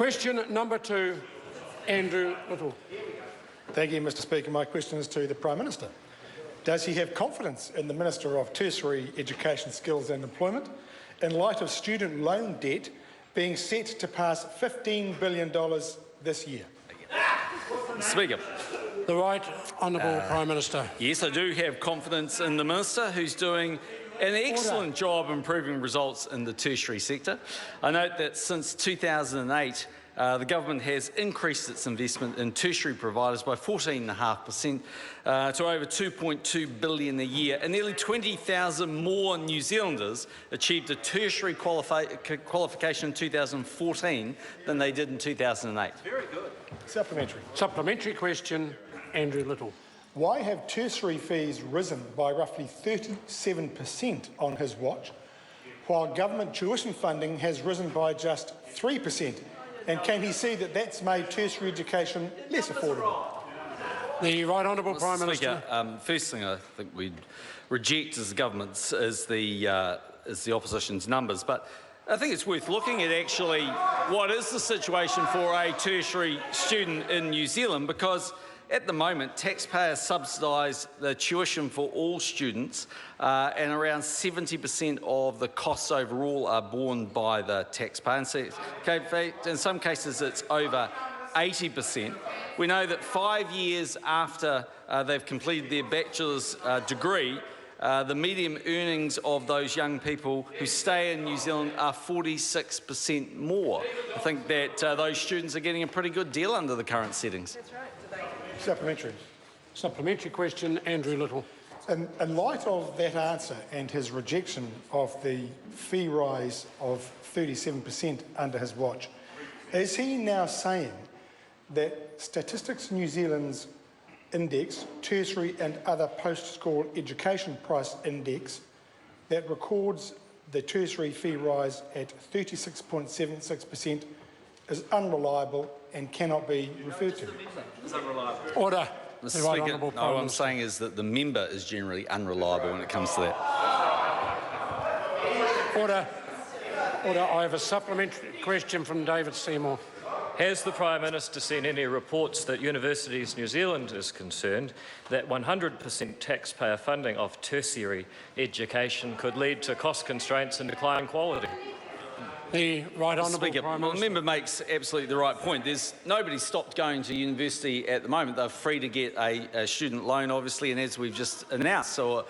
Question number 2, Andrew Little. Thank you, Mr Speaker. My question is to the Prime Minister. Does he have confidence in the Minister of Tertiary Education, Skills and Employment in light of student loan debt being set to pass $15 billion this year? Speaker. The Right Honourable Prime Minister. Yes, I do have confidence in the Minister, who's doing an excellent job improving results in the tertiary sector. I note that since 2008, the government has increased its investment in tertiary providers by 14.5% to over $2.2 billion a year, and nearly 20,000 more New Zealanders achieved a tertiary qualification in 2014 than they did in 2008. Very good. Supplementary. Supplementary question, Andrew Little. Why have tertiary fees risen by roughly 37% on his watch, while government tuition funding has risen by just 3%? And can he see that that's made tertiary education less affordable? The Right Honourable Prime Minister. Speaker, first thing I think we'd reject as the government's is the opposition's numbers, but I think it's worth looking at actually what is the situation for a tertiary student in New Zealand, because at the moment, taxpayers subsidise the tuition for all students, and around 70% of the costs overall are borne by the taxpayer. And so, in some cases, it's over 80%. We know that 5 years after they've completed their bachelor's degree, the median earnings of those young people who stay in New Zealand are 46% more. I think that those students are getting a pretty good deal under the current settings. That's right. Supplementary. Supplementary question, Andrew Little. In light of that answer and his rejection of the fee rise of 37% under his watch, is he now saying that Statistics New Zealand's index, tertiary and other post-school education price index, that records the tertiary fee rise at 36.76% is unreliable and cannot be referred to? It's unreliable. Order. Mr. Speaker, no, what I'm saying is that the member is generally unreliable when it comes to that. Order. Order. I have a supplementary question from David Seymour. Has the Prime Minister seen any reports that Universities New Zealand is concerned that 100% taxpayer funding of tertiary education could lead to cost constraints and declining quality? The Right Honourable Speaker, Prime well, Minister. the member makes absolutely the right point. There's nobody stopped going to university at the moment. They're free to get a student loan, obviously, and as we've just announced or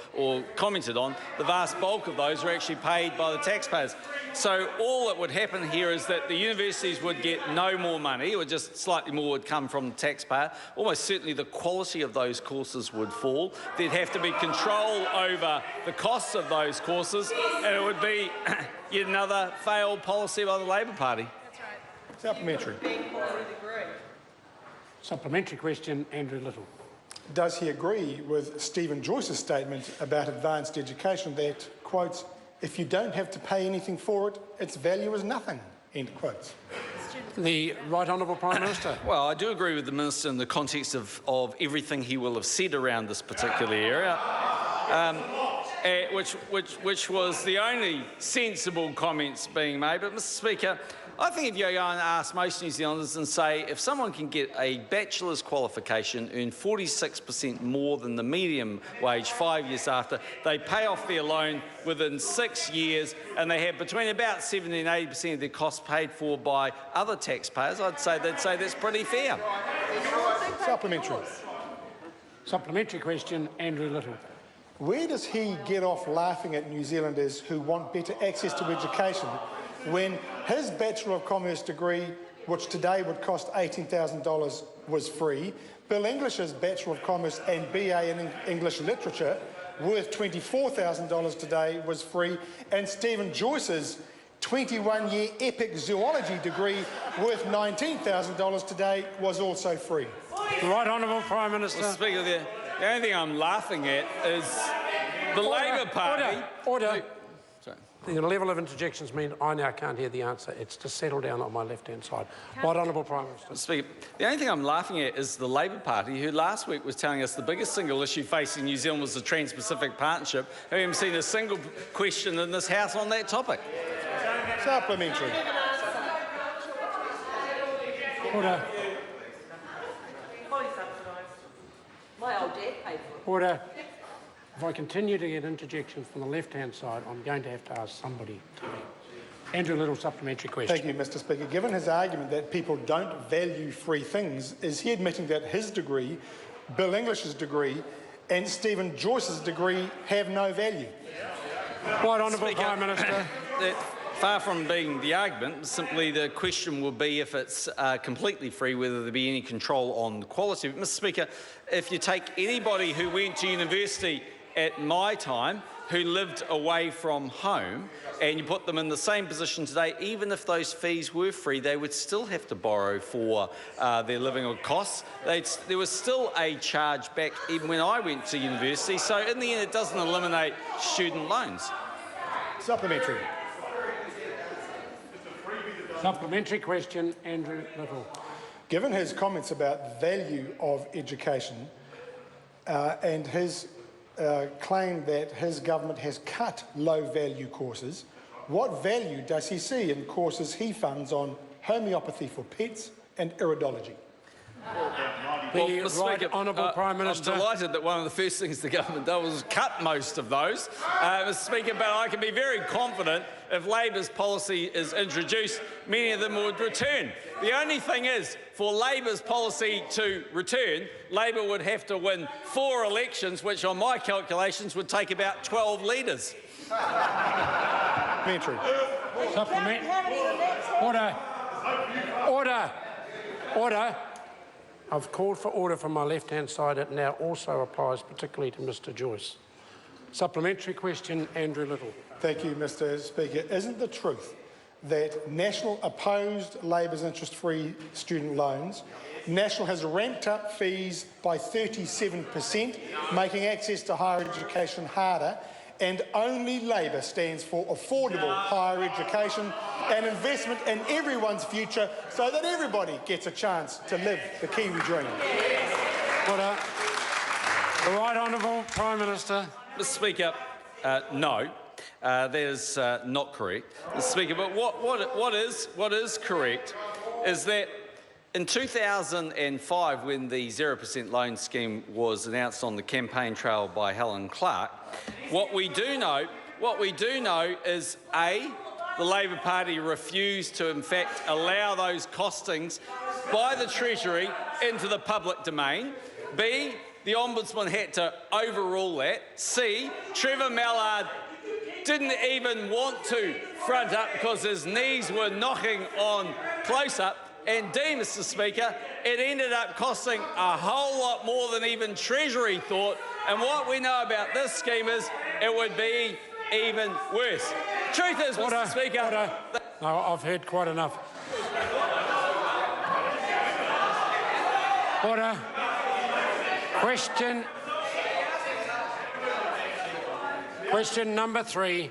commented on, the vast bulk of those are actually paid by the taxpayers. So all that would happen here is that the universities would get no more money, or just slightly more would come from the taxpayer. Almost certainly the quality of those courses would fall. There'd have to be control over the costs of those courses, and it would be yet another failed policy by the Labor Party. That's right. Supplementary. Supplementary question, Andrew Little. Does he agree with Stephen Joyce's statement about advanced education that, quotes, if you don't have to pay anything for it, its value is nothing, end quotes? The Right Honourable Prime Minister. Well, I do agree with the Minister in the context of everything he will have said around this particular area, which was the only sensible comments being made. But, Mr Speaker, I think if you go and ask most New Zealanders and say if someone can get a bachelor's qualification, earn 46% more than the medium wage 5 years after, they pay off their loan within 6 years, and they have between about 70 and 80% of their costs paid for by other taxpayers, they'd say that's pretty fair. Supplementary. Supplementary question, Andrew Little. Where does he get off laughing at New Zealanders who want better access to education when his Bachelor of Commerce degree, which today would cost $18,000, was free? Bill English's Bachelor of Commerce and BA in English Literature, worth $24,000 today, was free, and Stephen Joyce's 21-year epic zoology degree, worth $19,000 today, was also free. The Right Honourable Prime Minister. Mr Speaker, the only thing I'm laughing at is the Labor Party. Order. The level of interjections mean I now can't hear the answer. It's to settle down on my left-hand side. Right Honourable Prime Minister. Speaker, the only thing I'm laughing at is the Labor Party, who last week was telling us the biggest single issue facing New Zealand was the Trans-Pacific Partnership. I haven't seen a single question in this House on that topic. Supplementary. Order. Fully subsidised. My old dad paid for it. Order. If I continue to get interjections from the left-hand side, I'm going to have to ask somebody to leave. Andrew Little, supplementary question. Thank you, Mr Speaker. Given his argument that people don't value free things, is he admitting that his degree, Bill English's degree and Stephen Joyce's degree have no value? Right, Honourable Speaker, Prime Minister. Far from being the argument, simply the question will be if it's completely free, whether there be any control on the quality. But, Mr Speaker, if you take anybody who went to university at my time, who lived away from home, and you put them in the same position today, even if those fees were free, they would still have to borrow for their living or costs. There was still a charge back even when I went to university, so in the end it doesn't eliminate student loans. Supplementary. Supplementary question, Andrew Little. Given his comments about the value of education and his claim that his government has cut low-value courses, what value does he see in courses he funds on homeopathy for pets and iridology? Well, The Mr. right Speaker, honourable Prime Minister. I'm delighted that one of the first things the government did was cut most of those, Mr Speaker, but I can be very confident if Labor's policy is introduced, many of them would return. The only thing is, for Labor's policy to return, Labor would have to win 4 elections, which on my calculations would take about 12 leaders. Supplementary. Supplement. Order. Order. Order. I've called for order from my left-hand side. It now also applies particularly to Mr Joyce. Supplementary question, Andrew Little. Thank you, Mr Speaker. Isn't the truth that National opposed Labor's interest-free student loans? National has ramped up fees by 37%, making access to higher education harder, and only Labor stands for affordable higher education and investment in everyone's future so that everybody gets a chance to live the Kiwi dream. Order. The Right Honourable Prime Minister. Mr Speaker, no. That is not correct, Mr Speaker. But what is correct is that in 2005, when the 0% loan scheme was announced on the campaign trail by Helen Clark, what we do know is A, the Labor Party refused to in fact allow those costings by the Treasury into the public domain. B, the Ombudsman had to overrule that. C, Trevor Mallard didn't even want to front up because his knees were knocking on close-up. And D, Mr Speaker, it ended up costing a whole lot more than even Treasury thought. And what we know about this scheme is it would be even worse. Truth is, Order. Mr Speaker... Order. No, I've heard quite enough. Order. Question number 3.